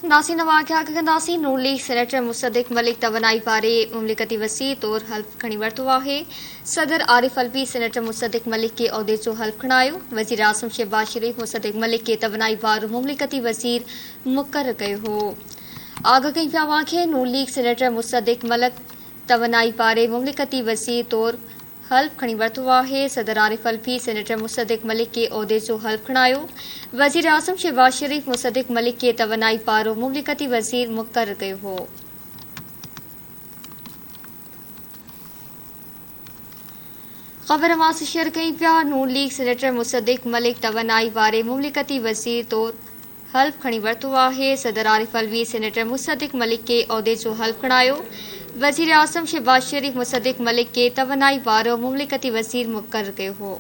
नासिन वाक़िया कंदासीं। नून league senator मुसद्दिक़ मलिक तवनाई पारे मुमलिकती वसीर तौर हल्फ खणी वरितो आहे। सदर आरिफ अलवी सेनेटर मुसद्दिक़ मलिक के उहिदे जो हल्फ खणायो। वज़ीर आज़म शहबाज शरीफ़ मुसद्दिक़ मलिक के तवनाई पारो मुमलिकती वज़ीर मुक़रर कयो हो। आगाह कई पिया वाक़िए नून लीग सेनेटर मुसद्दिक़ मलिक तवनाई पारे मुमलिकती वज़ीर तौर हल्फ खणी वरितो आहे। सदर आरिफ अलवी सेनेटर मुसद्दिक़ मलिक के उहिदे जो हल्फ खणायो। वज़ीर आज़म शहबाज शरीफ़ मुसद्दिक़ मलिक के तवनाई पारो मुमलिकती वज़ीर मुक़रर कयो हो। ख़बर मां शेयर कई पिया। नून लीग सेनेटर मुसद्दिक़ मलिक तवनाई पारे मुमलिकती वज़ीर तौर हल्फ खणी वरितो आहे। सदर आरिफ अलवी सेनेटर मुसद्दिक़ मलिक के उहिदे जो हल्फ खणायो। वज़ीर आज़म शहबाज शरीफ़ मुसद्दिक़ मलिक के तवनाई पारो मुमलिकती वज़ीर मुक़रर कयो हो।